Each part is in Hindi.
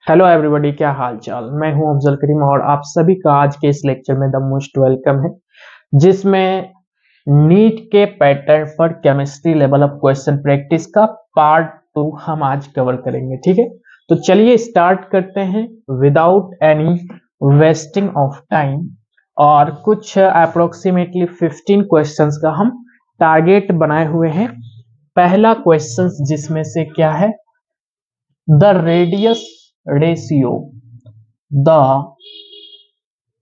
हेलो एवरीबॉडी, क्या हाल चाल। मैं हूं अफजल करीम और आप सभी का आज के इस लेक्चर में द मोस्ट वेलकम है, जिसमें नीट के पैटर्न पर chemistry level of question practice का पार्ट 2 हम आज कवर करेंगे। ठीक है, तो चलिए स्टार्ट करते हैं without any wasting of time. और कुछ अप्रोक्सीमेटली 15 क्वेश्चंस का हम टारगेट बनाए हुए हैं। पहला क्वेश्चन जिसमें से क्या है, the radius ratio the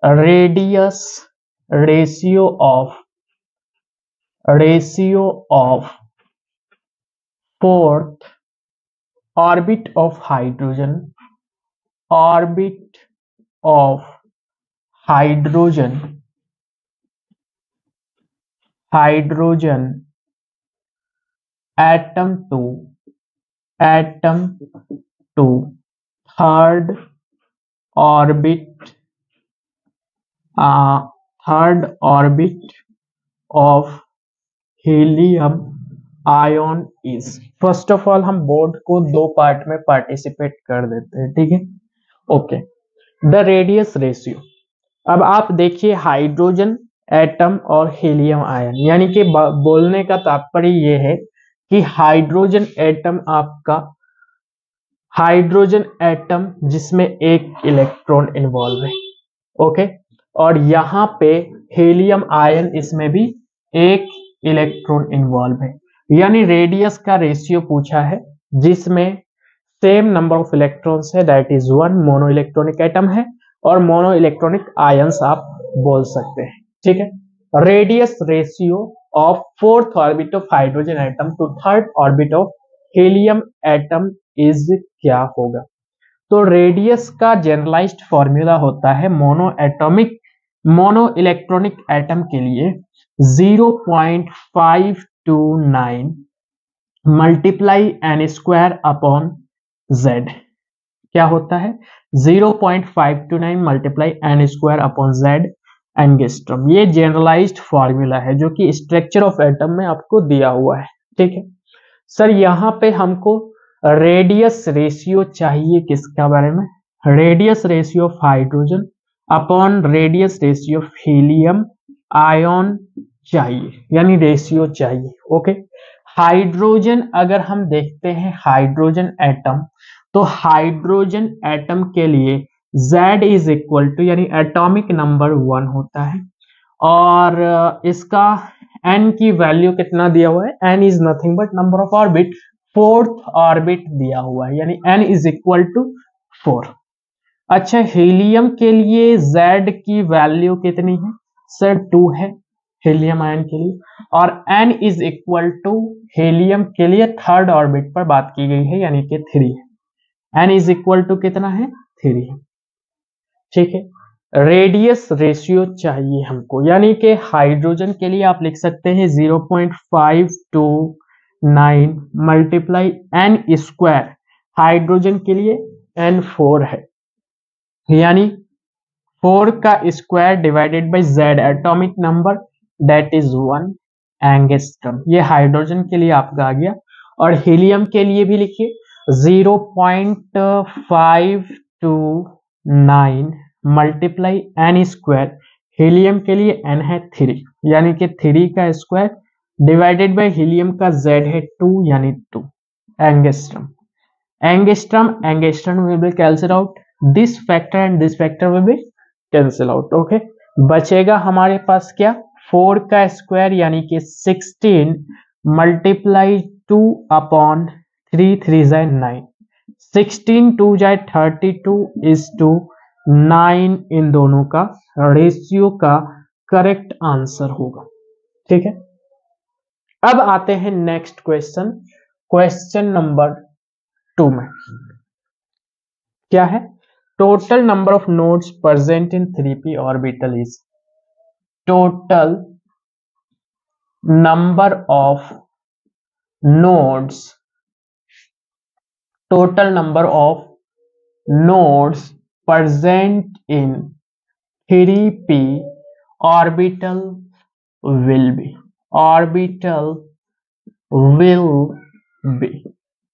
radius ratio of fourth orbit of hydrogen of hydrogen atom to third orbit of helium ion is। First of all हम बोर्ड को दो पार्ट में पार्टिसिपेट कर देते हैं। ठीक है, ओके। द रेडियस रेशियो, अब आप देखिए हाइड्रोजन एटम और हीलियम आयन, यानी कि बोलने का तात्पर्य ये है कि हाइड्रोजन एटम जिसमें एक इलेक्ट्रॉन इन्वॉल्व है, ओके। और यहाँ पे हीलियम आयन, इसमें भी एक इलेक्ट्रॉन इन्वॉल्व है। यानी रेडियस का रेशियो पूछा है जिसमें सेम नंबर ऑफ इलेक्ट्रॉन्स है, that is 1 mono electronic atom है, और मोनो इलेक्ट्रॉनिक आयंस आप बोल सकते हैं। ठीक है, radius ratio of fourth orbit of hydrogen atom to third orbit of helium atom is क्या होगा। तो रेडियस का जनरलाइज्ड फॉर्मूला होता है मोनो इलेक्ट्रॉनिक एटम के लिए 0.529 multiply n square upon Z. क्या होता है 0.529 multiply n square upon Z angstrom. ये जनरलाइज्ड फॉर्मूला है जो कि स्ट्रक्चर ऑफ एटम में आपको दिया हुआ है। ठीक है सर, यहाँ पे हमको रेडियस रेशियो चाहिए किसका बारे में, radius ratio of hydrogen upon radius ratio of helium ion चाहिए, यानी रेशियो चाहिए। ओके, हाइड्रोजन अगर हम देखते हैं हाइड्रोजन एटम, तो हाइड्रोजन एटम के लिए Z इज इक्वल टू, यानी एटॉमिक नंबर 1 होता है, और इसका n की वैल्यू कितना दिया हुआ है, n is nothing but number of orbit, fourth orbit दिया हुआ है, यानी n इज इक्वल टू 4। अच्छा, हीलियम के लिए Z की वैल्यू कितनी है सर, 2 है हीलियम आयन के लिए, और n is equal to helium के लिए थर्ड ऑर्बिट पर बात की गई है, यानी कि 3 है। n इज इक्वल टू कितना है, 3 है। ठीक है, रेडियस रेशियो चाहिए हमको, यानी कि हाइड्रोजन के लिए आप लिख सकते हैं 0.529 मल्टीप्लाई n स्क्वायर, हाइड्रोजन के लिए n4 है, यानी 4 का square divided by z atomic number, that is 1 angstrom. ये हाइड्रोजन के लिए आपका आ गया। और हीलियम के लिए भी लिखिए 0.529 मल्टीप्लाई एन स्क्वायर, हीलियम के लिए n है 3, यानी कि 3 का स्क्वायर डिवाइडेड बाय हीलियम का z है 2, यानी 2 angstrom. Angstrom will be cancel out, this factor and this factor will be cancel out. Okay, बचेगा हमारे पास क्या, 4 का स्क्वायर यानी कि 16 मल्टीप्लाई 2 अपॉन 3, 3 जाए 9, 16 2 जाए 32 इज टू 9, इन दोनों का रेशियो का करेक्ट आंसर होगा। ठीक है, अब आते हैं नेक्स्ट क्वेश्चन, क्वेश्चन नंबर 2 में क्या है, total number of nodes present in 3p orbital is, total number of nodes present in 3p orbital will be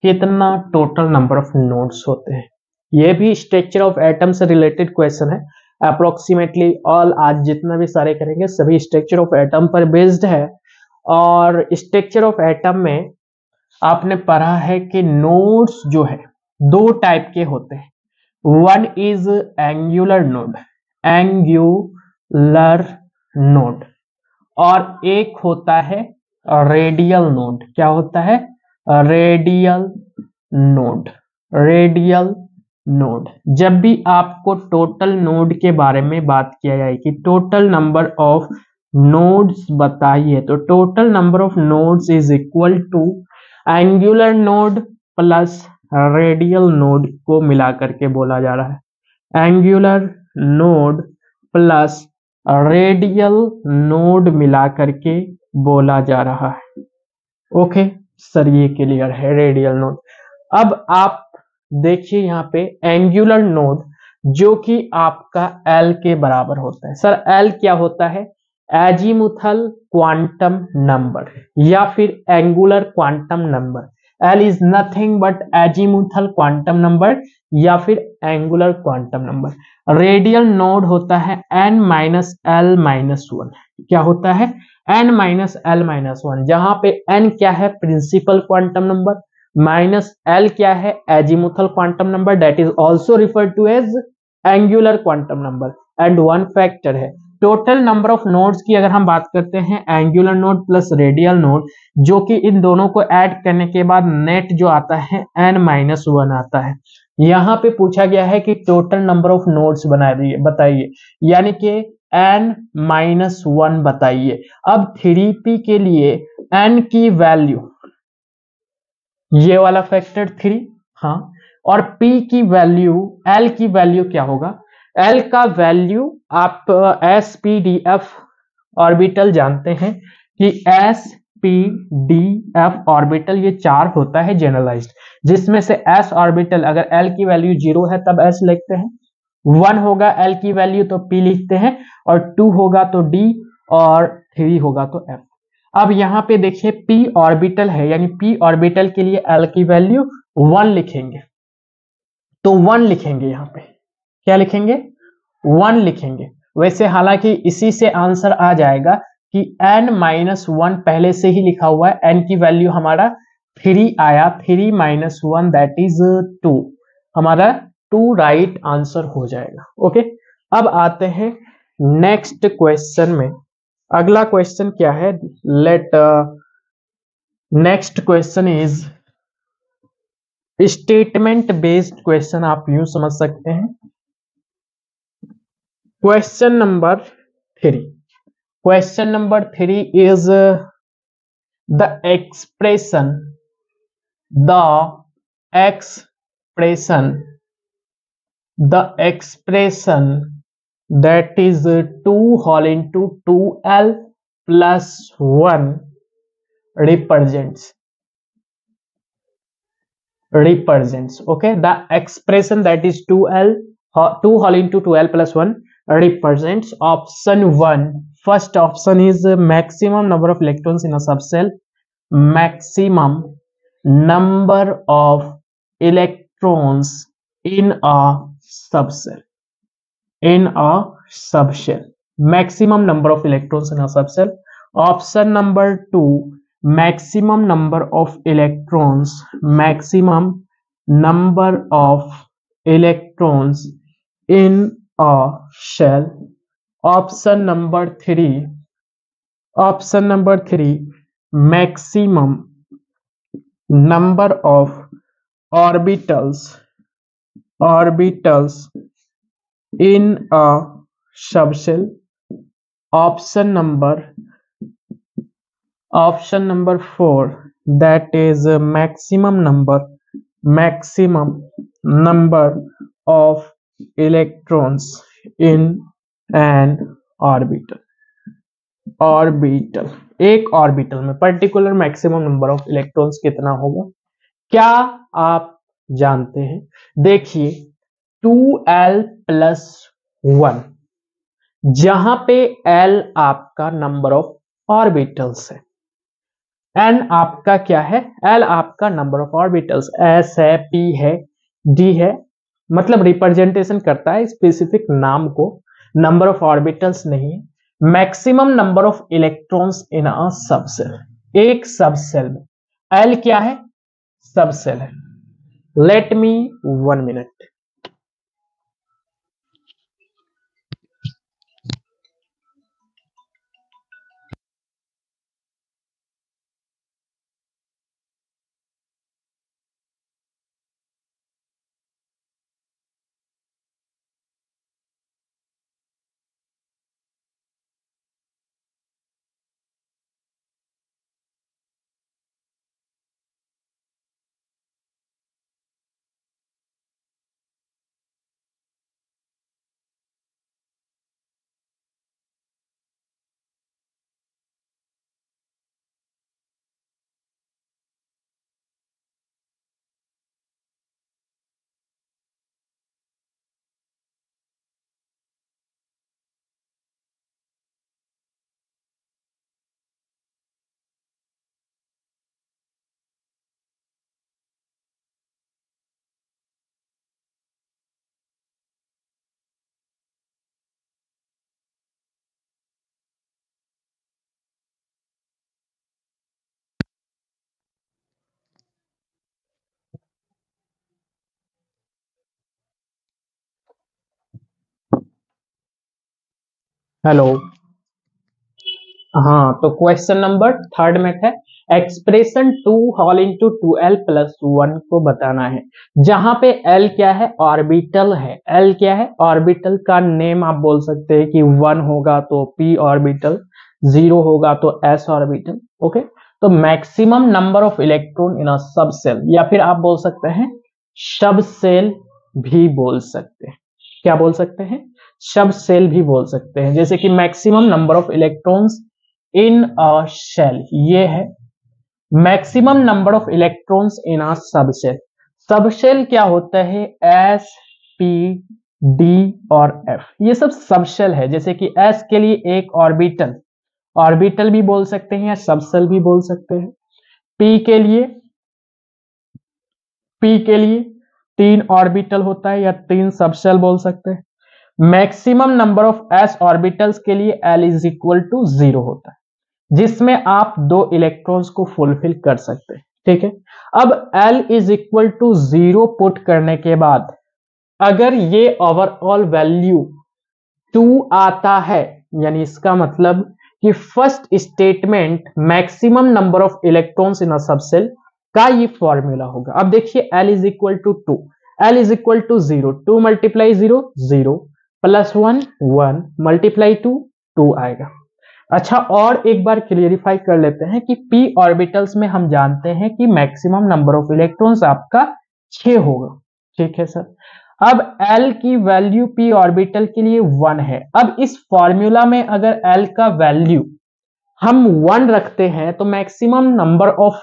कितना टोटल नंबर ऑफ नोड्स होते हैं। ये भी स्ट्रक्चर ऑफ एटम से रिलेटेड क्वेश्चन है। अप्रोक्सीमेटली ऑल आज जितना भी सारे करेंगे सभी स्ट्रक्चर ऑफ एटम पर बेस्ड है। और स्ट्रक्चर ऑफ एटम में आपने पढ़ा है कि नोड्स जो है दो टाइप के होते हैं। One is angular node, angular node, और एक होता है रेडियल नोड। क्या होता है? Radial node, radial node. जब भी आपको टोटल नोड के बारे में बात किया जाए कि टोटल नंबर ऑफ नोड्स बताइए, तो total number of nodes is equal to angular node plus radial node को मिला करके बोला जा रहा है। Angular node plus radial node मिला करके बोला जा रहा है। ओके सर, ये क्लियर है रेडियल नोड। अब आप देखिए यहाँ पे एंगुलर नोड जो कि आपका L के बराबर होता है। सर L क्या होता है? एजीमुथल क्वांटम नंबर या फिर angular quantum number. L is nothing but azimuthal quantum number या फिर angular quantum number. Radial node होता है n minus L minus one. क्या होता है? n minus L minus one, जहां पे n क्या है? Principal quantum number, minus l क्या है? Azimuthal quantum number, that is also referred to as angular quantum number, and one factor है। टोटल नंबर ऑफ नोड्स की अगर हम बात करते हैं angular node plus radial node, जो कि इन दोनों को ऐड करने के बाद नेट जो आता है n माइनस वन आता है। यहाँ पे पूछा गया है कि टोटल नंबर ऑफ नोड्स बताइए, यानी कि n माइनस वन बताइए। अब 3p के लिए n की वैल्यू ये वाला फैक्टर 3, हाँ, और p की वैल्यू, l की वैल्यू क्या होगा? l का वैल्यू आप spdf ऑर्बिटल जानते हैं कि spdf ऑर्बिटल ये 4 होता है जनरलाइज्ड, जिसमें से s ऑर्बिटल अगर l की वैल्यू 0 है तब s लिखते हैं, 1 होगा l की वैल्यू तो p लिखते हैं, और 2 होगा तो d, और 3 होगा तो f। अब यहाँ पे देखिए p ऑर्बिटल है, यानी p ऑर्बिटल के लिए l की वैल्यू 1 लिखेंगे, तो 1 लिखेंगे। यहाँ पे क्या लिखेंगे? 1 लिखेंगे। वैसे हालांकि इसी से आंसर आ जाएगा कि n माइनस वन पहले से ही लिखा हुआ है, n की वैल्यू हमारा 3 आया, 3 माइनस वन दैट इज 2, हमारा 2 राइट आंसर हो जाएगा। ओके, अब आते हैं नेक्स्ट क्वेश्चन में। अगला क्वेश्चन क्या है? Let next question is statement based question, आप यूं समझ सकते हैं। Question number 3, question number 3 is the expression that is 2 whole into 2l plus 1 represents okay, the expression that is 2 whole into 2l plus 1 represents option 1. First option is maximum number of electrons in a subshell, maximum number of electrons in a subshell, maximum number of electrons in a subshell. Option number 2, maximum number of electrons in a shell. Option number 3, maximum number of orbitals in a subshell. Option number 4, that is maximum number of electrons in an orbital. एक ऑर्बिटल में particular maximum number of electrons कितना होगा? क्या आप जानते हैं? देखिए 2l प्लस 1, जहां पे l आपका नंबर ऑफ ऑर्बिटल्स है, n आपका क्या है? l आपका नंबर ऑफ ऑर्बिटल्स, s है, p है, d है, मतलब रिप्रेजेंटेशन करता है स्पेसिफिक नाम को, नंबर ऑफ ऑर्बिटल्स नहीं है। Maximum number of electrons in a subshell, एक सबसेल में। एल क्या है? सबसेल है। Let me 1 minute. हेलो। हाँ, तो क्वेश्चन नंबर थर्ड में था, एक्सप्रेशन 2 होल इंटू 2l+1 को बताना है। जहां पे l क्या है? ऑर्बिटल है। l क्या है? ऑर्बिटल का नेम आप बोल सकते हैं कि 1 होगा तो p ऑर्बिटल, 0 होगा तो s ऑर्बिटल। ओके, तो maximum number of electron in a subshell, या फिर आप बोल सकते हैं सब सेल भी बोल सकते हैं। क्या बोल सकते हैं? सब सेल भी बोल सकते हैं। जैसे कि maximum number of electrons in a shell, ये है maximum number of electrons in a subshell. Subshell क्या होता है? एस, पी, डी और एफ, ये सब सबशेल है। जैसे कि एस के लिए एक ऑर्बिटल, ऑर्बिटल भी बोल सकते हैं या सबशेल भी बोल सकते हैं। पी के लिए, पी के लिए 3 ऑर्बिटल होता है या 3 सबशेल बोल सकते हैं। Maximum number of S orbitals के लिए एल इज इक्वल टू 0 होता है, जिसमें आप 2 इलेक्ट्रॉन्स को फुलफिल कर सकते हैं। ठीक है, अब L is equal to 0 put करने के बाद अगर ये ओवरऑल वैल्यू 2 आता है, यानी इसका मतलब कि first statement maximum number of electrons in a subshell का ये फॉर्मूला होगा। अब देखिए L is equal to 2, L is equal to 0, 2 multiply 0 0 plus 1 1 multiply 2 2 आएगा। अच्छा, और एक बार क्लियरिफाई कर लेते हैं कि p ऑर्बिटल्स में हम जानते हैं कि मैक्सिमम नंबर ऑफ इलेक्ट्रॉन्स आपका 6 होगा। ठीक है सर। अब L की वैल्यू p ऑर्बिटल के लिए 1 है। अब इस फॉर्मूला में अगर L का वैल्यू हम 1 रखते हैं तो मैक्सिमम नंबर ऑफ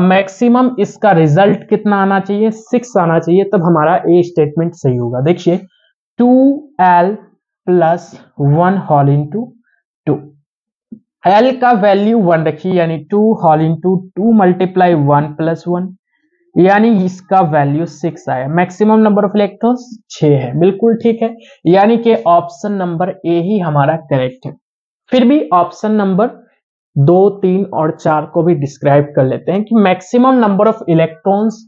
मैक्सिमम इसका रिजल्ट कितना आना चाहिए? 6 आना चाहिए, तब हमारा ए स्टेटमेंट सही होगा। देखिए 2l plus 1 whole into 2, L का वैल्यू 1 रखिए, यानी 2 होल इंटू 2 मल्टीप्लाई 1 प्लस 1, यानी इसका वैल्यू 6 आया। मैक्सिमम नंबर ऑफ इलेक्ट्रॉन्स 6 है, बिल्कुल ठीक है। यानी कि ऑप्शन नंबर ए ही हमारा करेक्ट है। फिर भी ऑप्शन नंबर 2, 3 और 4 को भी डिस्क्राइब कर लेते हैं कि maximum number of electrons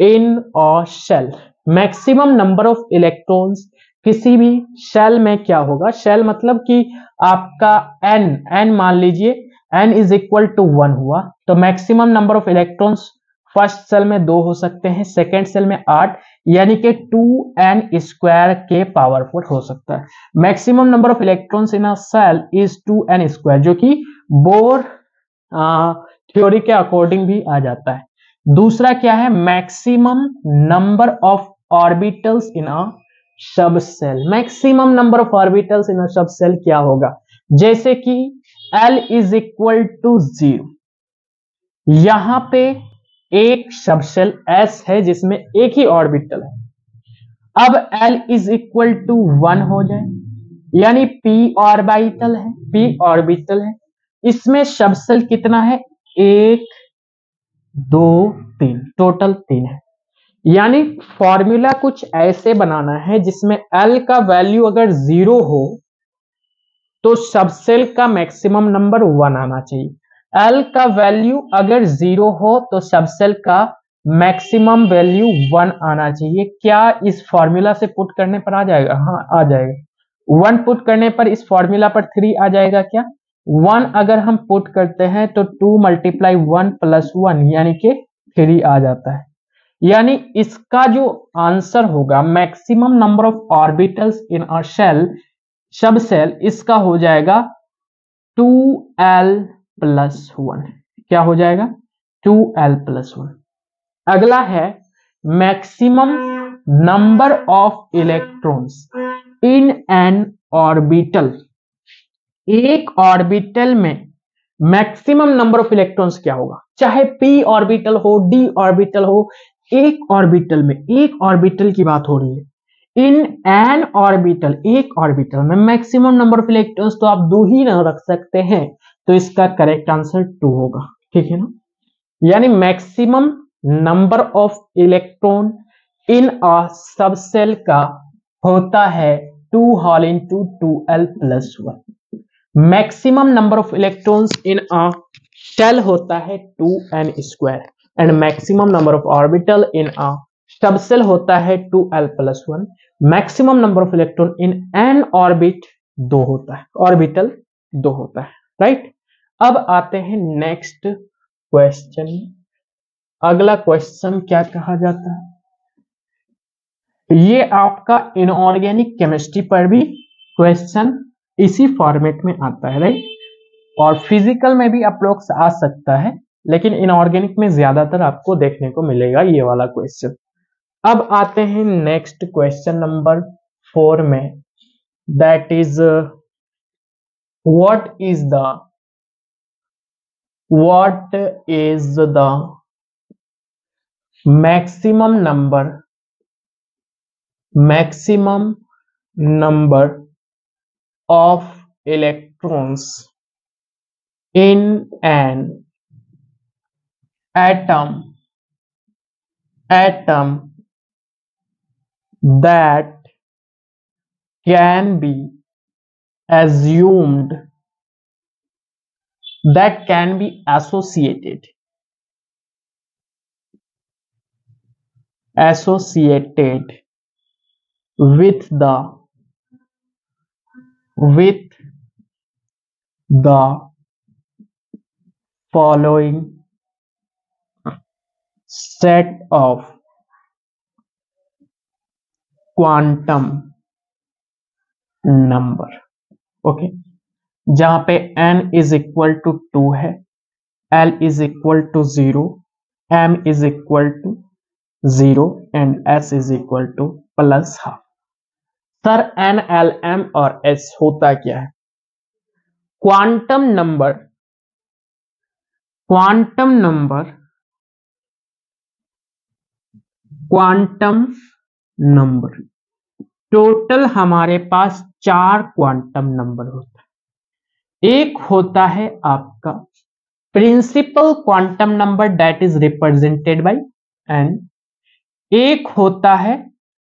in a shell, maximum number of electrons किसी भी शेल में क्या होगा? शेल मतलब कि आपका n मान लीजिए n इज इक्वल टू 1 हुआ, तो maximum number of electrons first shell में 2 हो सकते हैं, सेकेंड सेल में 8, यानी कि 2n स्क्वायर के पावरफुल हो सकता है। Maximum number of electrons in a shell is 2n square, जो कि बोर थ्योरी के अकॉर्डिंग भी आ जाता है। दूसरा क्या है? Maximum number of orbitals in a subshell, maximum number of orbitals in a subshell क्या होगा? जैसे कि L इज इक्वल टू 0, यहां पे एक सबसेल S है जिसमें एक ही ऑर्बिटल है। अब L इज इक्वल टू 1 हो जाए, यानी p ऑर्बिटल है, p ऑर्बिटल है, इसमें सबसेल कितना है? 1 2 3, टोटल 3 है। यानी फॉर्मूला कुछ ऐसे बनाना है जिसमें L का वैल्यू अगर 0 हो तो सबसेल का मैक्सिमम नंबर 1 आना चाहिए। L का वैल्यू अगर 0 हो तो सबसेल का मैक्सिमम वैल्यू 1 आना चाहिए। क्या इस फॉर्मूला से पुट करने पर आ जाएगा? हाँ आ जाएगा। 1 पुट करने पर इस फॉर्मूला पर 3 आ जाएगा। क्या 1 अगर हम पुट करते हैं तो 2 × 1 + 1 यानी कि 3 आ जाता है। यानी इसका जो आंसर होगा maximum number of orbitals in a shell subshell, इसका हो जाएगा 2l + 1। क्या हो जाएगा? 2l + 1। अगला है maximum number of electrons in an orbital. एक ऑर्बिटल में मैक्सिमम नंबर ऑफ इलेक्ट्रॉन्स क्या होगा? चाहे p ऑर्बिटल हो, d ऑर्बिटल हो, एक ऑर्बिटल में, एक ऑर्बिटल की बात हो रही है। इन एन ऑर्बिटल, एक ऑर्बिटल में मैक्सिमम नंबर ऑफ इलेक्ट्रॉन्स तो आप 2 ही ना रख सकते हैं, तो इसका करेक्ट आंसर 2 होगा। ठीक है ना? यानी maximum number of electron in a subshell का होता है 2 whole * 2l + 1। Maximum number of electrons in a shell होता है 2n² and maximum number of orbital in a subshell होता है 2l + 1। Maximum number of electron in an orbit 2 होता है, ऑर्बिटल 2 होता है। राइट? अब आते हैं नेक्स्ट क्वेश्चन। अगला क्वेश्चन क्या कहा जाता है? ये आपका इनऑर्गेनिक केमिस्ट्री पर भी क्वेश्चन इसी फॉर्मेट में आता है। राइट? और फिजिकल में भी अप्रोक्स आ सकता है, लेकिन इनऑर्गेनिक में ज्यादातर आपको देखने को मिलेगा ये वाला क्वेश्चन। अब आते हैं नेक्स्ट क्वेश्चन नंबर 4 में, that is what is the maximum number of electrons in an atom that can be assumed, that can be associated with the following set of quantum number। Okay, जहां पे n = 2 है, l = 0, m = 0 and s = +½ sir n, l, m और s होता क्या है? क्वांटम नंबर टोटल हमारे पास 4 क्वांटम नंबर होता है। एक होता है आपका principal quantum number that is represented by n, एक होता है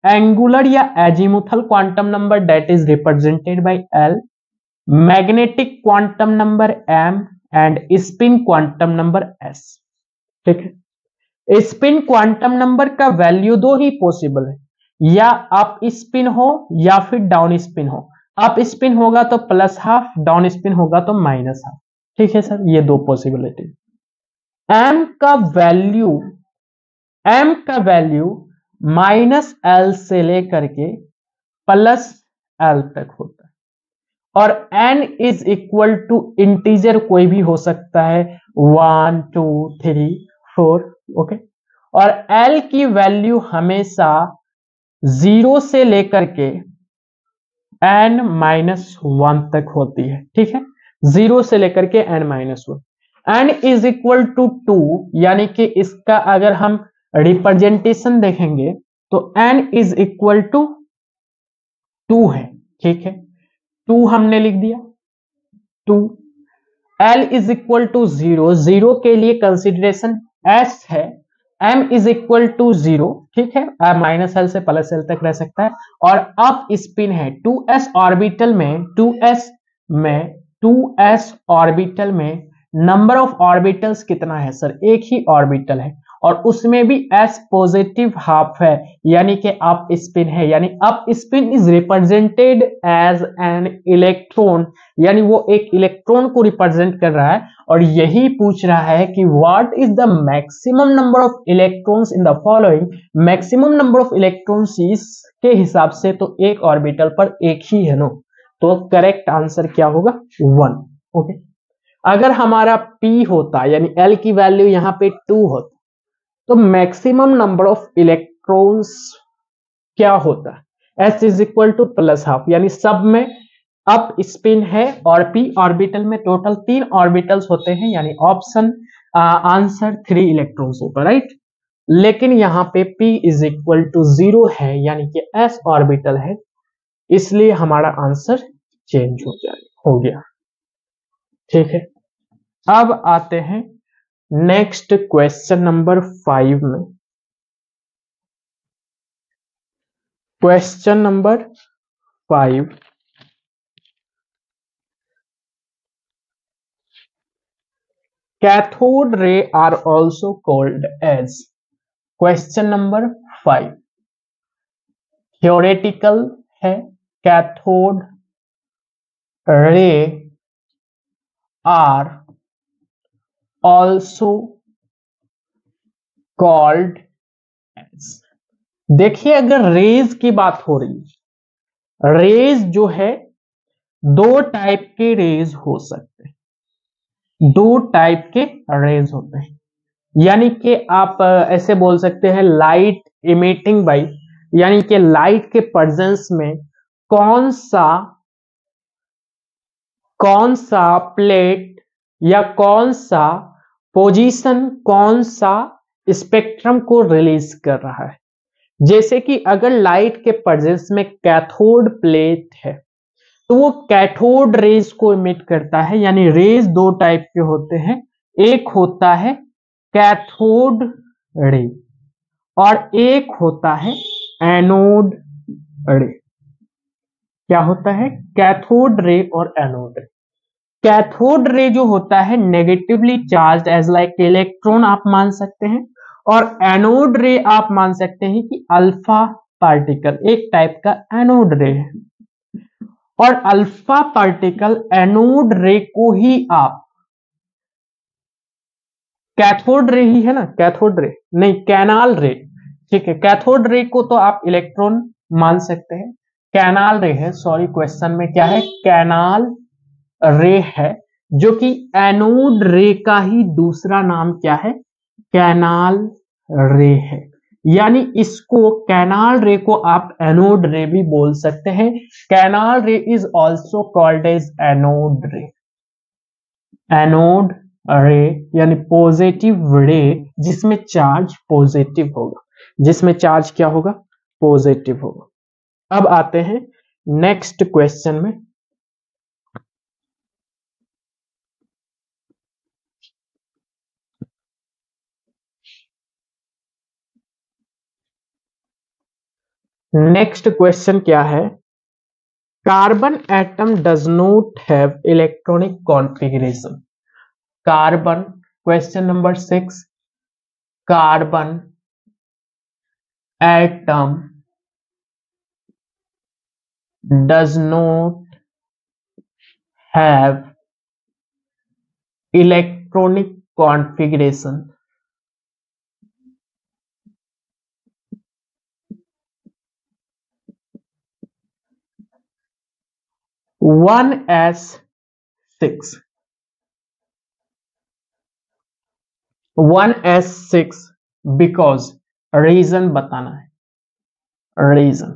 एंगुलर या azimuthal quantum number that is represented by l, magnetic quantum number m and spin quantum number s। ठीक है? स्पिन क्वांटम नंबर का वैल्यू 2 ही पॉसिबल है, या अप स्पिन हो या फिर डाउन स्पिन हो। अप स्पिन होगा तो +½ डाउन स्पिन होगा तो -½ ठीक है सर, ये 2 पॉसिबिलिटी। m का वैल्यू -l से लेकर के +l तक होता है, और n = इंटीजर कोई भी हो सकता है 1 2 3 4। ओके, और l की वैल्यू हमेशा 0 से लेकर के n-1 तक होती है। ठीक है, 0 से लेकर के n-1। n = 2, यानी कि इसका अगर हम रिप्रेजेंटेशन देखेंगे तो n = 2 है। ठीक है, 2 हमने लिख दिया 2। l = 0, 0 के लिए कंसिडरेशन s है, m इज इक्वल टू 0, ठीक है, माइनस एल से प्लस एल तक रह सकता है, और अप स्पिन है 2s ऑर्बिटल में, 2s ऑर्बिटल में नंबर ऑफ ऑर्बिटल्स कितना है सर, एक ही ऑर्बिटल है, और उसमें भी s पॉजिटिव हाफ है, यानी कि अप स्पिन है, यानी up spin is represented as an electron, यानी वो एक इलेक्ट्रॉन को रिप्रेजेंट कर रहा है, और यही पूछ रहा है कि what is the maximum number of electrons in the following, maximum number of electrons के हिसाब से तो एक ऑर्बिटल पर एक ही है नो, तो करेक्ट आंसर क्या होगा 1। ओके, अगर हमारा p होता यानी l की वैल्यू यहां पे 2 होता तो मैक्सिमम नंबर ऑफ इलेक्ट्रॉन्स क्या होता, s is equal two plus half, यानी सब में अप स्पिन है और p ऑर्बिटल में टोटल 3 ऑर्बिटल्स होते हैं, यानी ऑप्शन आंसर 3 इलेक्ट्रॉन्स होगा, राइट। लेकिन यहाँ पे p इज इक्वल टू 0 है, यानी कि s ऑर्बिटल है, इसलिए हमारा आंसर चेंज हो गया, ठीक है। अब आते हैं नेक्स्ट क्वेश्चन नंबर 5 में। Question number 5, cathode ray are also called as, question number 5 theoretical है, cathode ray are also called as. देखिए अगर रेज की बात हो रही है, रेज जो है दो टाइप के रेज हो सकते हैं, दो टाइप के रेज होते हैं, यानी कि आप ऐसे बोल सकते हैं लाइट इमिटिंग बाई, यानी कि लाइट के प्रेजेंस में कौन सा प्लेट या कौन सा पोजीशन कौन सा स्पेक्ट्रम को रिलीज कर रहा है। जैसे कि अगर लाइट के प्रेजेंस में कैथोड प्लेट है तो वो कैथोड रेज को इमिट करता है, यानी रेज दो टाइप के होते हैं, एक होता है कैथोड रे और एक होता है एनोड रे। क्या होता है, कैथोड रे और एनोड रे। कैथोड रे जो होता है negatively charge as like electron आप मान सकते हैं, और एनोड रे आप मान सकते हैं कि अल्फा पार्टिकल, एक टाइप का एनोड रे है, और अल्फा पार्टिकल एनोड रे को ही आप, कैथोड रे ही है ना, कैथोड रे नहीं कैनाल रे, ठीक है, कैथोड रे को तो आप इलेक्ट्रॉन मान सकते हैं, कैनाल रे है, सॉरी क्वेश्चन में क्या है कैनाल रे है, जो कि एनोड रे का ही दूसरा नाम क्या है, कैनाल रे है, यानी इसको कैनाल रे को आप एनोड रे भी बोल सकते हैं। Canal ray is also called as anode ray, anode ray यानी पॉजिटिव रे जिसमें चार्ज पॉजिटिव होगा, जिसमें चार्ज क्या होगा, पॉजिटिव होगा। अब आते हैं नेक्स्ट क्वेश्चन में। नेक्स्ट क्वेश्चन क्या है, carbon atom does not have electronic configuration. Carbon, question number 6, carbon atom does not have electronic configuration. One S 6, 1s6 because, reason बताना है, रीजन,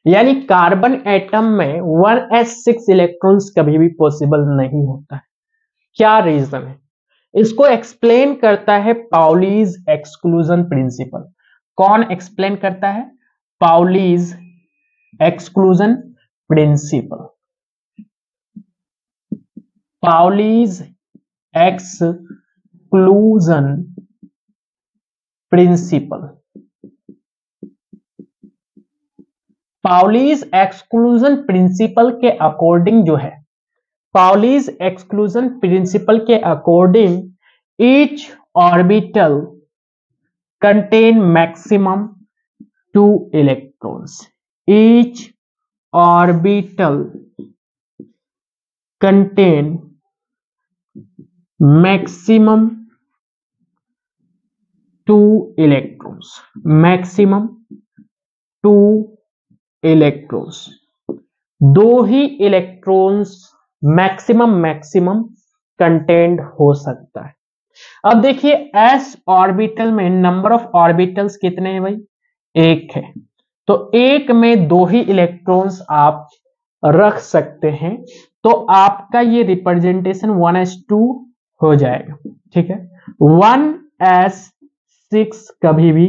यानी कार्बन एटम में 1s6 इलेक्ट्रॉन्स कभी भी पॉसिबल नहीं होता है। क्या रीजन है, इसको एक्सप्लेन करता है पाउलीज एक्सक्लूजन प्रिंसिपल। कौन एक्सप्लेन करता है, Pauli's exclusion principle, Pauli's exclusion principle. Pauli's exclusion principle के अकॉर्डिंग जो है, पाउलीज एक्सक्लूजन प्रिंसिपल के according each orbital contain maximum 2 electrons. Each orbital contain maximum 2 electrons, maximum 2 electrons, 2 ही इलेक्ट्रॉन्स मैक्सिमम कंटेंट हो सकता है। अब देखिए एस ऑर्बिटल में नंबर ऑफ ऑर्बिटल्स कितने हैं भाई, 1 है, तो 1 में 2 ही इलेक्ट्रॉन्स आप रख सकते हैं, तो आपका ये रिप्रेजेंटेशन 1s2 हो जाएगा। ठीक है, 1s6 कभी भी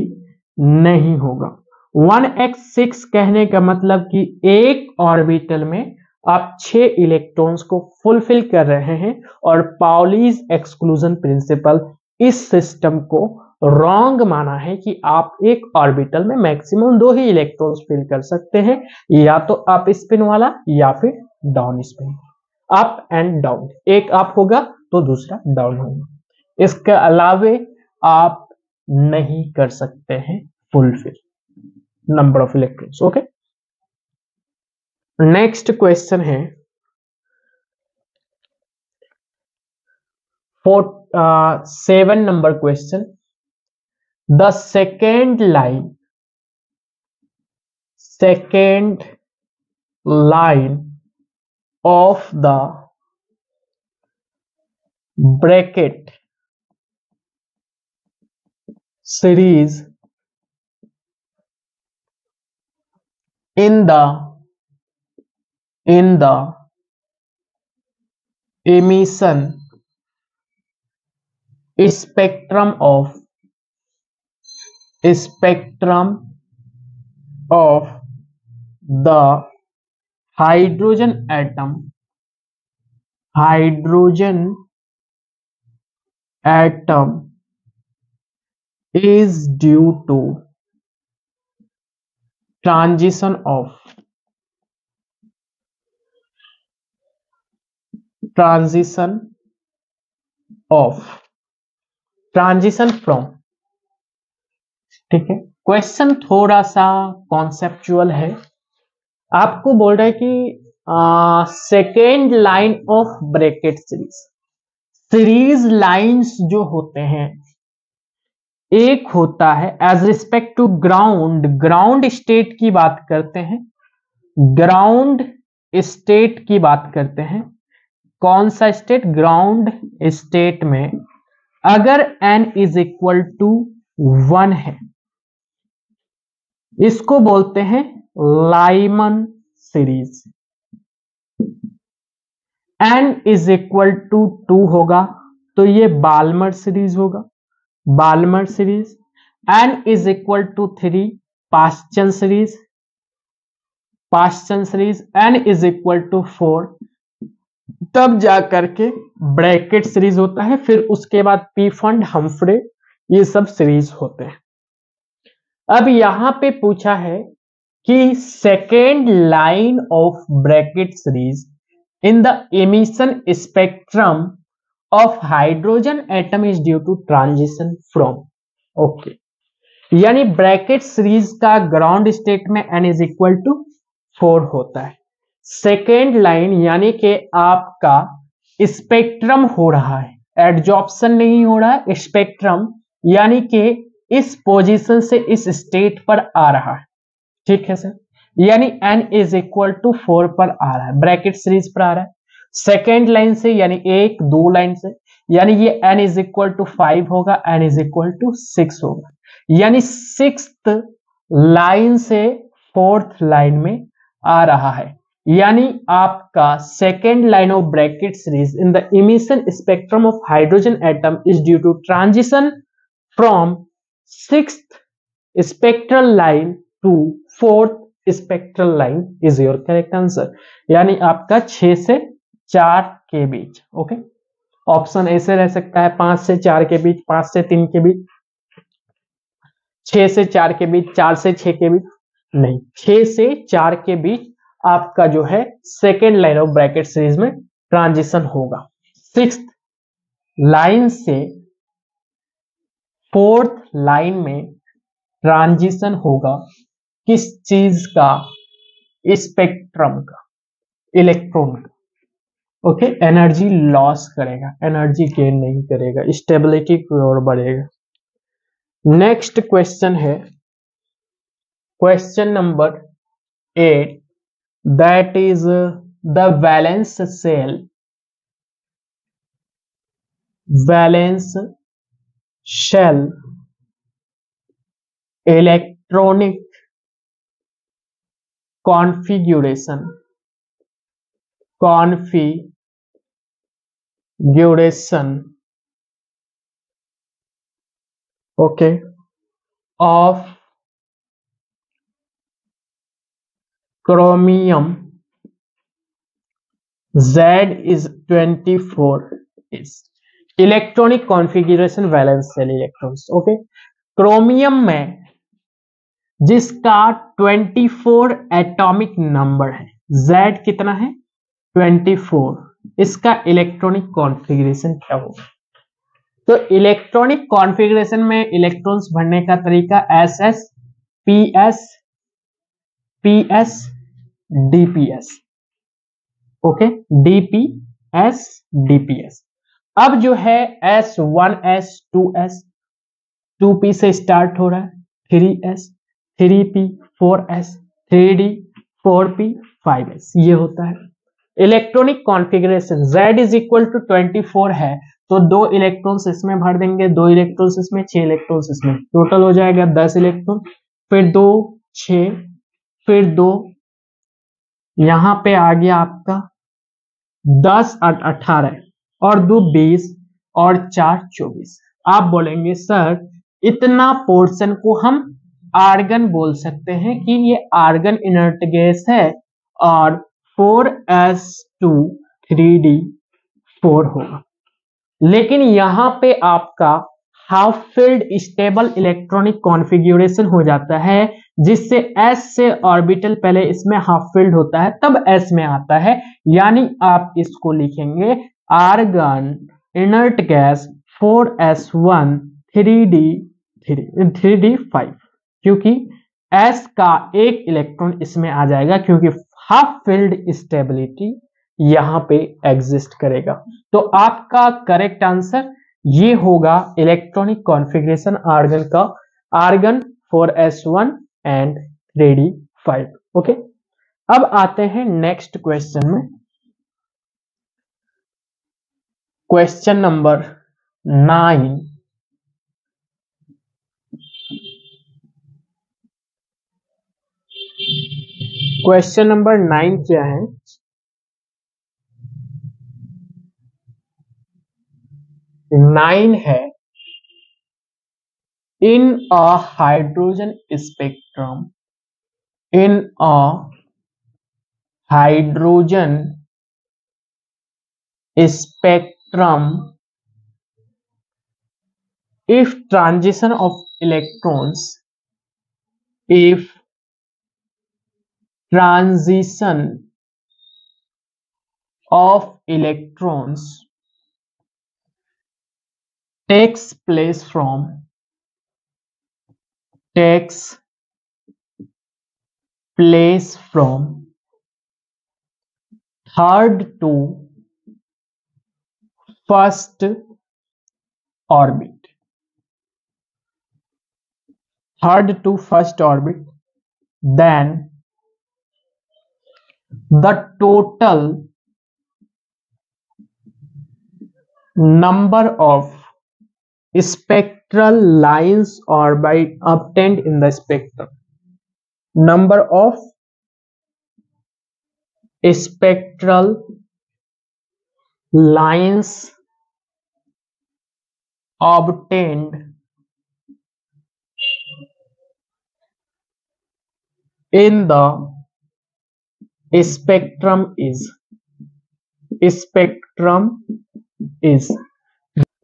नहीं होगा। 1x6 कहने का मतलब कि एक ऑर्बिटल में आप 6 इलेक्ट्रॉन्स को फुलफिल कर रहे हैं, और पाउलीज एक्सक्लूजन प्रिंसिपल इस सिस्टम को रॉन्ग माना है कि आप एक ऑर्बिटल में मैक्सिमम 2 ही इलेक्ट्रॉन्स फिल कर सकते हैं, या तो अप स्पिन वाला या फिर down spin, up and down, एक अप होगा तो दूसरा डाउन होगा, इसके अलावे आप नहीं कर सकते हैं fulfil number of electrons. Okay, next question है 7 number question. The second line of the bracket series in the emission spectrum of the hydrogen atom is due to transition from। ठीक है, क्वेश्चन थोड़ा सा कॉन्सेप्चुअल है। आपको बोल रहा है कि second line of Brackett series lines जो होते हैं, एक होता है as respect to ground state की बात करते हैं, ग्राउंड स्टेट की बात करते हैं। कौन सा स्टेट, ग्राउंड स्टेट में अगर n इज इक्वल टू 1 है, इसको बोलते हैं Lyman series. n is equal to 2 होगा तो ये बाल्मर सीरीज होगा, Balmer series. n is equal to 3 Paschen series, Paschen series. n is equal to 4 तब जाकर के ब्रैकेट सीरीज होता है, फिर उसके बाद पीफंड, हम्फ्रे, ये सब सीरीज होते हैं। अब यहां पे पूछा है कि second line of Brackett series in the emission spectrum of hydrogen atom is due to transition from. Okay, यानी ब्रैकेट सीरीज का ग्राउंड स्टेट में n इज इक्वल टू 4 होता है। सेकेंड लाइन यानी कि आपका स्पेक्ट्रम हो रहा है, एडजॉर्प्शन नहीं हो रहा है, स्पेक्ट्रम यानी कि इस पोजीशन से इस स्टेट पर आ रहा है। ठीक है सर, यानी n इज इक्वल टू 4 पर आ रहा है, ब्रैकेट सीरीज पर आ रहा है। सेकेंड लाइन से यानी 1 2 लाइन से, यानी ये n इज इक्वल टू 5 होगा, n इज इक्वल टू 6 होगा, यानी 6th लाइन से 4th लाइन में आ रहा है। यानी आपका second line of Brackett series in the emission spectrum of hydrogen atom is due to transition from 6th spectral line to 4th spectral line is your correct answer, यानी आपका 6 से 4 के बीच। ओके, ऑप्शन ऐसे रह सकता है 5 से 4 के बीच, 5 से 3 के बीच, 6 से 4 के बीच, 4 से 6 के बीच नहीं, 6 से 4 के बीच आपका जो है second line of Brackett series में ट्रांजिशन होगा। 6th लाइन से 4th लाइन में ट्रांजिशन होगा किस चीज का? स्पेक्ट्रम का, इलेक्ट्रॉन का। ओके, एनर्जी लॉस करेगा, एनर्जी गेन नहीं करेगा, स्टेबिलिटी की ओर बढ़ेगा। नेक्स्ट क्वेश्चन है question number 8, that is the valence shell, valence shell electronic configuration okay of chromium Z is 24 is electronic configuration valence shell electrons. Okay, chromium में जिसका 24 एटॉमिक नंबर है, Z कितना है? 24, इसका इलेक्ट्रॉनिक कॉन्फ़िगरेशन क्या होगा? तो इलेक्ट्रॉनिक कॉन्फ़िगरेशन में इलेक्ट्रॉन्स भरने का तरीका SS, PS, PS, DPS। Okay, DPS, DPS। अब जो है S1S 2S, 2P से स्टार्ट हो रहा है, 3S, 3P, 4S, 3D, 4P, 5S, ये होता है electronic configuration. Z is equal to 24 है तो 2 इलेक्ट्रॉन्स इसमें भर देंगे, 2 इलेक्ट्रॉन्स इसमें, 6 इलेक्ट्रॉन्स इसमें, टोटल हो जाएगा 10 इलेक्ट्रॉन, फिर 2 6, फिर 2 यहां पे आ गया आपका 10 8 18 और 2 20 और 4 24। आप बोलेंगे सर इतना पोर्शन को हम आर्गन बोल सकते हैं कि ये आर्गन इनर्ट गैस है और 4s2 3d4 होगा, लेकिन यहां पे आपका half field stable electronic configuration हो जाता है, जिससे S से ऑर्बिटल पहले इसमें हाफ फील्ड होता है तब S में आता है, यानी आप इसको लिखेंगे argon inert gas 4s1 3d5, क्योंकि S का एक इलेक्ट्रॉन इसमें आ जाएगा क्योंकि हाफ फील्ड स्टेबिलिटी यहां पे एग्जिस्ट करेगा। तो आपका करेक्ट आंसर ये होगा इलेक्ट्रॉनिक कॉन्फ़िगरेशन आर्गन का, argon 4s1 and 3d5। Okay, अब आते हैं नेक्स्ट क्वेश्चन में, क्वेश्चन नंबर 9। क्वेश्चन नंबर 9 क्या है? नाइन है in a hydrogen spectrum, in a hydrogen spectrum if transition of electrons, if transition of electrons takes place from third to first orbit, third to first orbit, then the total number of spectral lines orbit obtained in the spectrum, number of spectral lines obtained in the spectrum is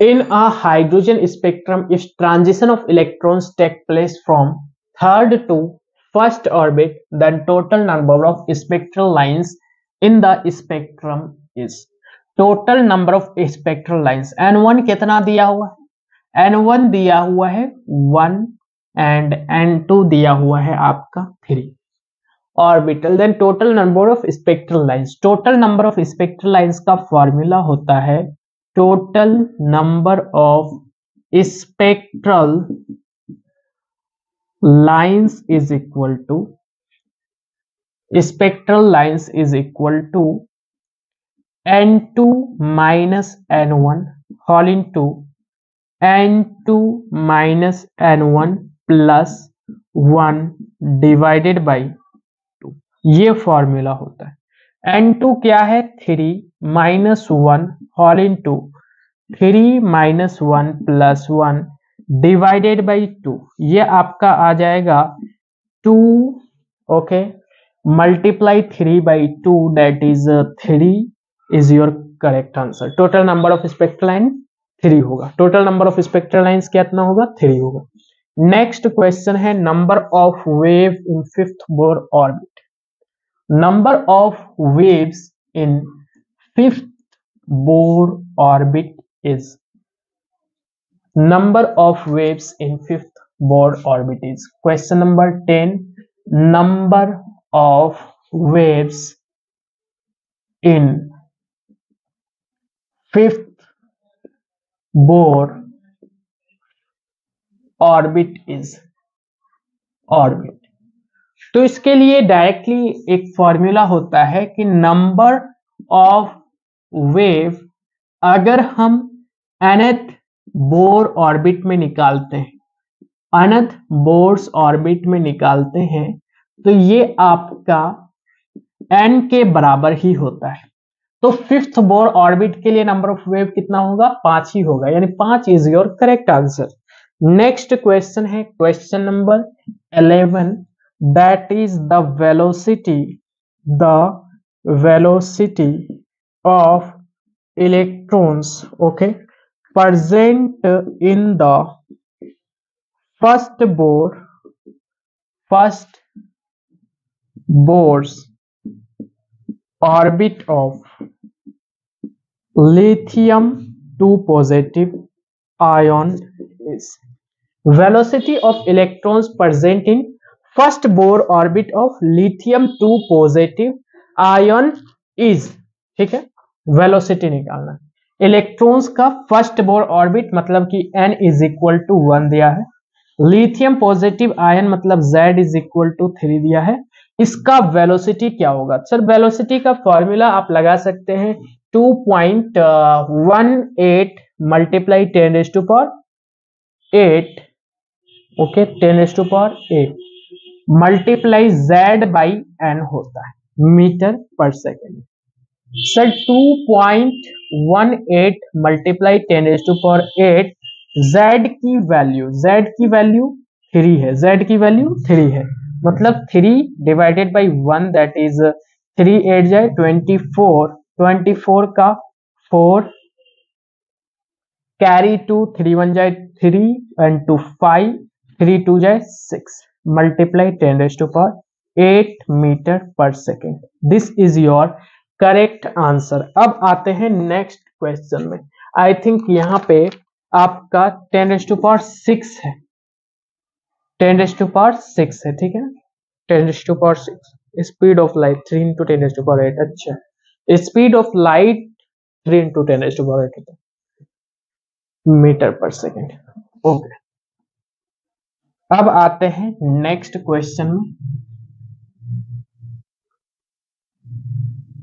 In a hydrogen spectrum, if transition of electrons take place from third to first orbit, then total number of spectral lines in the spectrum is total number of spectral lines n1 कितना दिया हुआ है n1 दिया हुआ है 1 एंड n2 दिया हुआ है आपका 3 orbital then total number of spectral lines total number of spectral lines का फॉर्मूला होता है total number of spectral lines is equal to n2 minus n1 whole into n2 minus n1 plus 1 divided by 2 ये फॉर्मूला होता है n2 क्या है 3 minus 1 whole into 3 minus 1 plus 1 divided by 2 ये आपका आ जाएगा 2 okay multiply 3 by 2 that is 3 is your correct answer total number of spectral line 3 होगा total number of spectral lines कितना होगा 3 होगा नेक्स्ट क्वेश्चन है number of wave in fifth Bohr orbit number of waves in fifth Bohr orbit is number of waves in fifth Bohr orbit is question number 10 number of waves in fifth Bohr orbit is orbit तो इसके लिए डायरेक्टली एक फॉर्मूला होता है कि नंबर ऑफ वेव अगर हम nth बोर ऑर्बिट में निकालते हैं nth बोर्स ऑर्बिट में निकालते हैं तो ये आपका n के बराबर ही होता है तो फिफ्थ बोर ऑर्बिट के लिए नंबर ऑफ वेव कितना होगा 5 ही होगा यानी 5 is your correct answer next question है question number 11 that is the velocity of electrons okay present in the first bore's orbit of lithium 2 positive ion is velocity of electrons present in first Bohr orbit of lithium 2 positive ion is ठीक है वेलोसिटी निकालना इलेक्ट्रॉन्स का फर्स्ट बोर ऑर्बिट मतलब कि n इज इक्वल टू 1 दिया है लिथियम पॉजिटिव आयन मतलब z इज इक्वल टू 3 दिया है इसका वेलोसिटी क्या होगा सर वेलोसिटी का फॉर्मूला आप लगा सकते हैं 2.18 multiply 10⁻8 okay 10⁻8 multiply z by n होता है मीटर पर सेकेंड सर 2.18 मल्टीप्लाई 10⁻8 z की वैल्यू 3 है z की वैल्यू 3 है मतलब 3 डिवाइडेड बाई 1 दैट इज 3 8 जाए 24 का 4 कैरी 2 3 1 जाए 3 एंड 2 5 3 2 जाए 6 मल्टीप्लाई 10⁻8 मीटर पर second this is your correct answer अब आते हैं नेक्स्ट क्वेश्चन में आई थिंक यहाँ पे आपका 10⁻6 है 10⁻6 है ठीक है 10⁻6 स्पीड ऑफ लाइट 3 into 10⁻8 अच्छा speed of light 3 into 10⁻8 metre पर सेकेंड ओके अब आते हैं नेक्स्ट क्वेश्चन में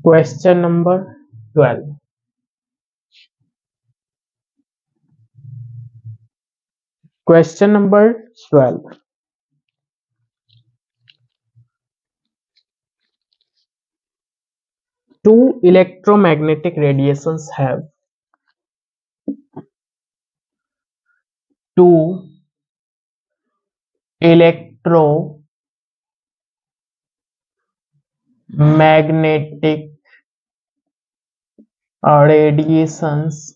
question number 12 question number 12 two electromagnetic radiations have two electromagnetic radiations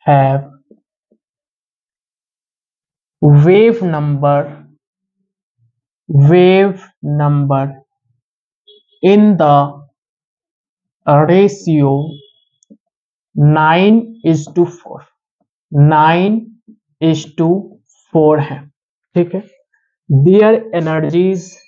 have wave number in the ratio 9:4, 9:4 है, ठीक है। their energies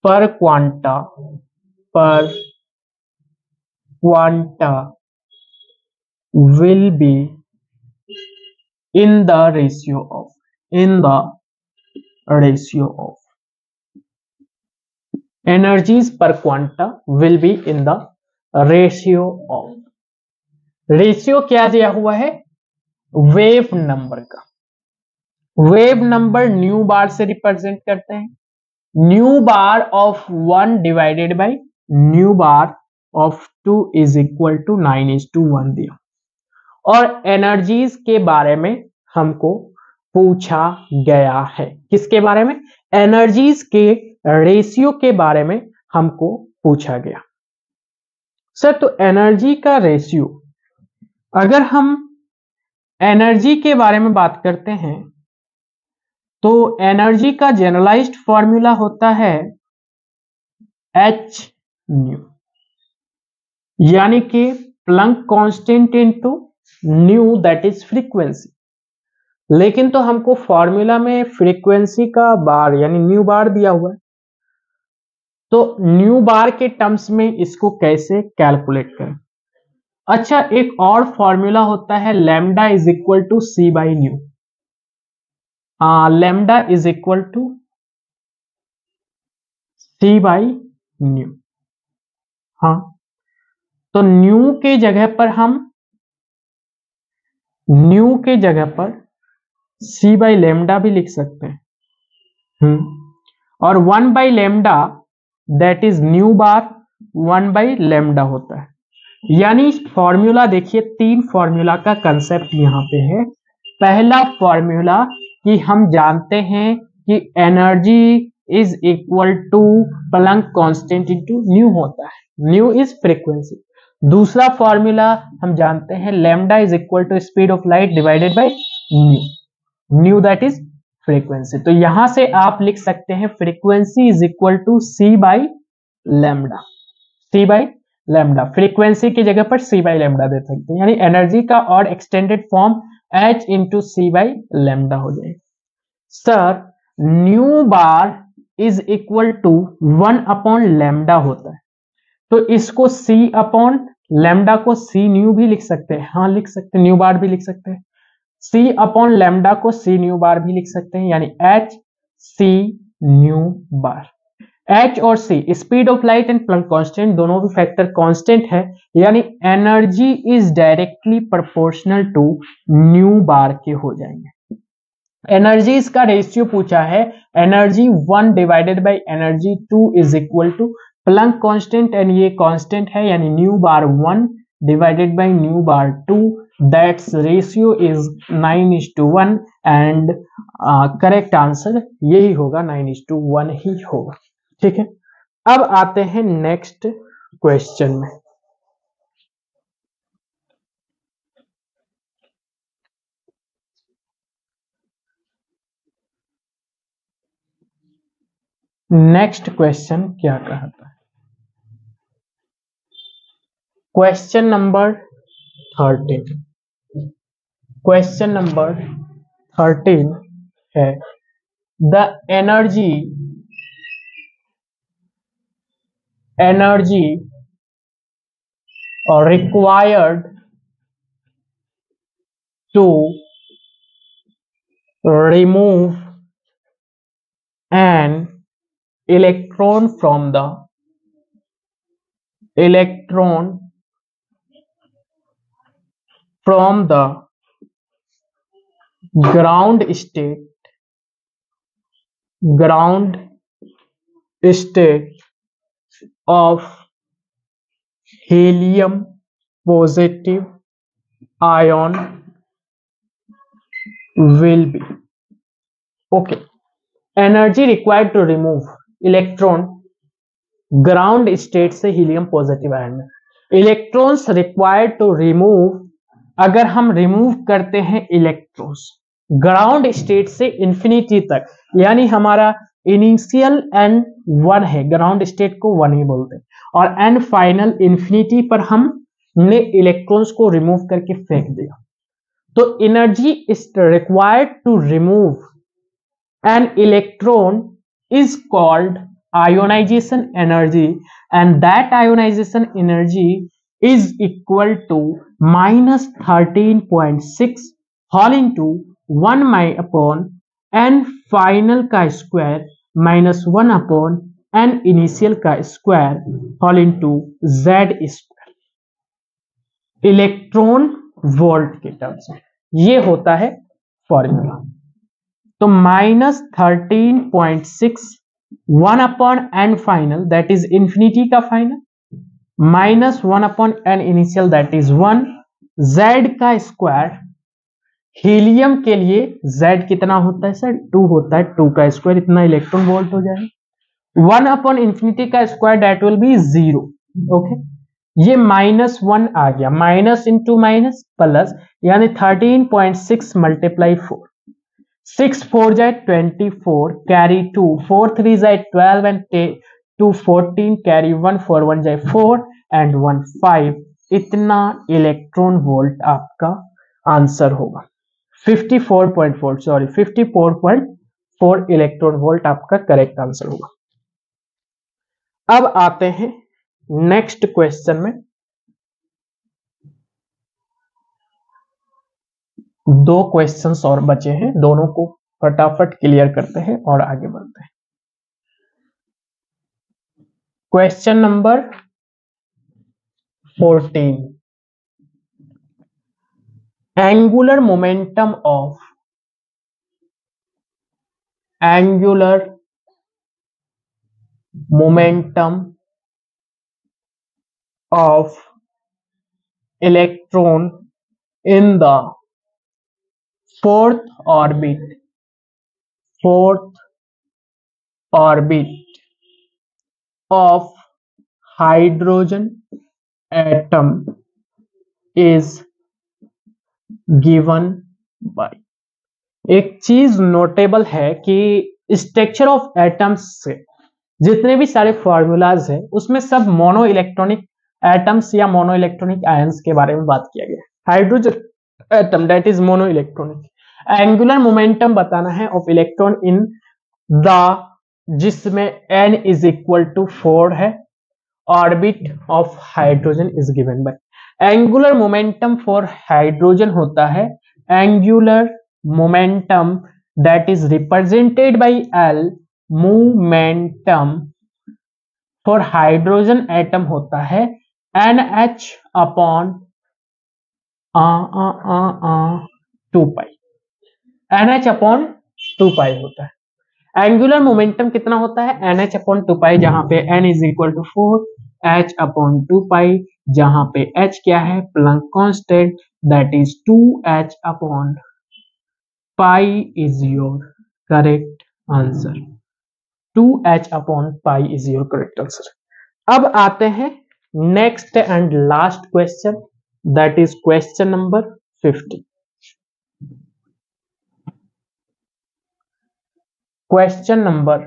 per quanta will be in the ratio of energies per quanta will be in the ratio of, ratio क्या दिया हुआ है, वेव नंबर का। वेव नंबर न्यू बार से रिप्रेजेंट करते हैं, nu bar of 1 divided by nu bar of 2 is equal to 9:1 दिया। और एनर्जीज के बारे में हमको पूछा गया है, किसके बारे में, एनर्जीज के रेशियो के बारे में हमको पूछा गया। सर तो एनर्जी का रेशियो, अगर हम एनर्जी के बारे में बात करते हैं तो एनर्जी का जनरलाइज्ड फॉर्मूला होता है एच न्यू, यानी कि Planck constant into nu that is frequency. लेकिन तो हमको फॉर्मूला में फ्रीक्वेंसी का बार यानी न्यू बार दिया हुआ है, तो न्यू बार के टर्म्स में इसको कैसे कैलकुलेट करें। अच्छा, एक और फॉर्मूला होता है lambda is equal to C by nu. Lambda is equal to C by nu. हाँ, तो न्यू के जगह पर सी बाई लेमडा भी लिख सकते हैं। और 1 by lambda that is new bar 1 by lambda होता है। यानी फॉर्मूला देखिए, 3 फॉर्मूला का कंसेप्ट यहां पे है। पहला फॉर्मूला कि हम जानते हैं कि energy is equal to Planck constant into nu होता है, न्यू इज फ्रीक्वेंसी। दूसरा फॉर्मूला हम जानते हैं lambda is equal to speed of light divided by nu that is frequency. तो यहां से आप लिख सकते हैं frequency is equal to C by lambda, C by lambda. Frequency की जगह पर सी बाई लैम्डा दे सकते हैं, यानी एनर्जी का और extended form H into C by lambda हो जाएगा। Sir nu bar is equal to 1 upon lambda होता है, तो इसको सी अपॉन लैम्डा को सी न्यू भी लिख सकते हैं। हाँ लिख सकते हैं, न्यू बार भी लिख सकते हैं। सी अपॉन लैम्डा को सी न्यू बार भी लिख सकते हैं, यानी H C nu bar. H और C speed of light and Planck constant दोनों भी फैक्टर कांस्टेंट है, यानी energy is directly proportional to nu bar के हो जाएंगे। एनर्जी का रेशियो पूछा है, energy 1 divided by energy 2 is equal to Planck constant, and ये कांस्टेंट है यानी nu bar 1 divided by nu bar 2, that's ratio is 9:1 and correct answer यही होगा, 9:1 ही होगा। ठीक है, अब आते हैं नेक्स्ट क्वेश्चन में। नेक्स्ट क्वेश्चन क्या कहता है, क्वेश्चन नंबर 13। क्वेश्चन नंबर 13 है the energy required to remove an electron from the ground state of helium positive ion will be। ओके, energy required to remove, electron ground state से हीलियम पॉजिटिव आयन में, इलेक्ट्रॉन्स रिक्वायर्ड टू रिमूव, अगर हम रिमूव करते हैं इलेक्ट्रॉन्स ग्राउंड स्टेट से इंफिनिटी तक, यानी हमारा इनिशियल एन 1 है, ग्राउंड स्टेट को 1 ही बोलते हैं, और एन फाइनल इंफिनिटी पर हमने इलेक्ट्रॉन्स को रिमूव करके फेंक दिया, तो energy is required to remove an electron is called ionization energy, and that ionization energy is equal to minus 13.6 whole into 1 upon n final का square minus 1 upon n initial का square whole into z square, electron volt के टर्म्स में ये होता है फॉर्मूला। तो minus 13.6 1 upon n final that is infinity का final, minus 1 upon n initial that is 1, Z का स्क्वायर, हीलियम के लिए जेड कितना होता है सर 2 होता है, 2 का स्क्वायर इतना इलेक्ट्रॉन वोल्ट हो जाएगा, 1 अपॉन इंफिनिटी का square that will be 0। Okay, ये माइनस 1 आ गया, माइनस इंटू माइनस प्लस, यानी 13.6 मल्टीप्लाई 4, 6 4 जाए 24 कैरी 2, 4 3 जाए 12 एंड 2 14 कैरी 1 4 1 जाए 4 एंड 1 5, इतना इलेक्ट्रॉन वोल्ट आपका आंसर होगा। 54.4 सॉरी 54.4 इलेक्ट्रॉन वोल्ट आपका करेक्ट आंसर होगा। अब आते हैं नेक्स्ट क्वेश्चन में, दो क्वेश्चंस और बचे हैं, दोनों को फटाफट क्लियर करते हैं और आगे बढ़ते हैं। Question number 14, angular momentum of electron in the fourth orbit of hydrogen atom is given by, एक चीज नोटेबल है कि स्ट्रक्चर ऑफ एटम्स से जितने भी सारे फॉर्मूलाज हैं उसमें सब मोनो इलेक्ट्रॉनिक एटम्स या मोनो इलेक्ट्रॉनिक आयंस के बारे में बात किया गया। Hydrogen atom that is mono electronic, angular momentum बताना है ऑफ इलेक्ट्रॉन इन द, जिसमें n इज इक्वल टू 4 है, orbit of hydrogen is given by. Angular momentum for hydrogen होता है angular momentum that is represented by L, momentum for hydrogen atom होता है NH अपॉन 2 पाई, NH अपॉन 2 पाई होता है। एंगुलर मोमेंटम कितना होता है NH अपॉन 2 पाई, जहां पे n is equal to 4, H upon 2 pi, जहां पे H क्या है Planck constant that is 2H upon pi is your correct answer, 2H upon pi is your correct answer. अब आते हैं next and last question that is question number 50। Question number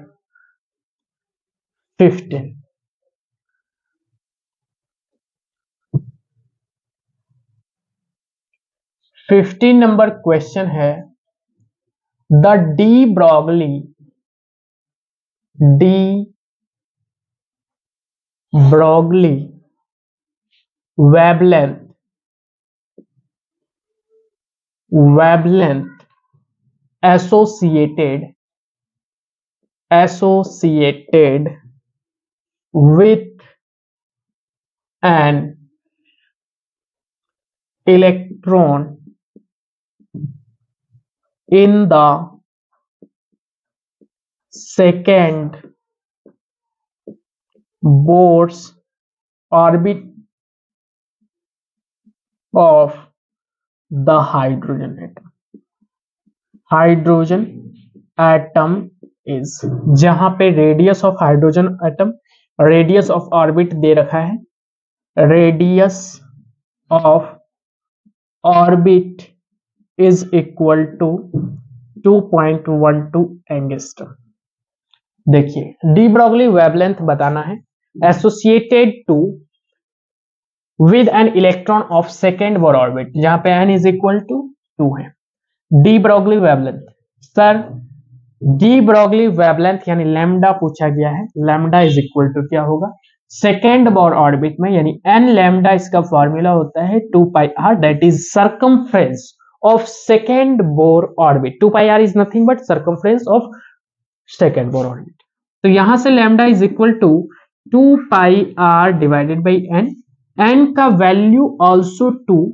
15, 15 number question है, the de Broglie wavelength associated with an electron in the second Bohr's orbit of the hydrogen atom is, जहां पे radius of hydrogen atom, radius of orbit दे रखा है, radius of orbit is equal to 2.12 angstrom. देखिए डी ब्रॉगली वेवलेंथ बताना है associated to with an electron of second Bohr orbit, जहां पे n इज इक्वल टू 2 है। De Broglie wavelength, sir de Broglie wavelength यानी लैम्डा पूछा गया है, लैम्डा इज इक्वल टू क्या होगा, सेकेंड बोर ऑर्बिट में यानी एन लैम्डा, इसका फॉर्मूला होता है 2 pi r, that is circumference of second Bohr orbit. 2 pi r is nothing but circumference of second Bohr orbit. तो यहां से lambda is equal to 2 pi r divided by n, n का वैल्यू ऑल्सो 2,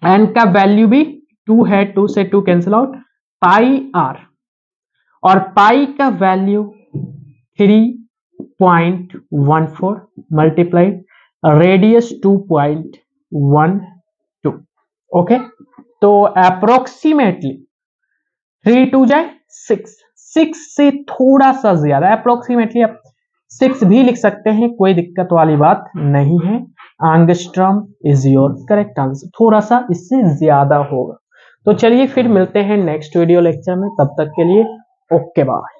एन का वैल्यू भी 2 है, 2 से 2 कैंसिल आउट, पाई आर, और पाई का वैल्यू 3.14 मल्टीप्लाइड रेडियस 2.12। ओके, तो अप्रोक्सीमेटली 3 2 जाए 6, 6 से थोड़ा सा ज्यादा, अप्रोक्सीमेटली आप 6 भी लिख सकते हैं, कोई दिक्कत वाली बात नहीं है। Angstrom is your correct answer, थोड़ा सा इससे ज्यादा होगा। तो चलिए फिर मिलते हैं नेक्स्ट वीडियो लेक्चर में, तब तक के लिए ओके बाय।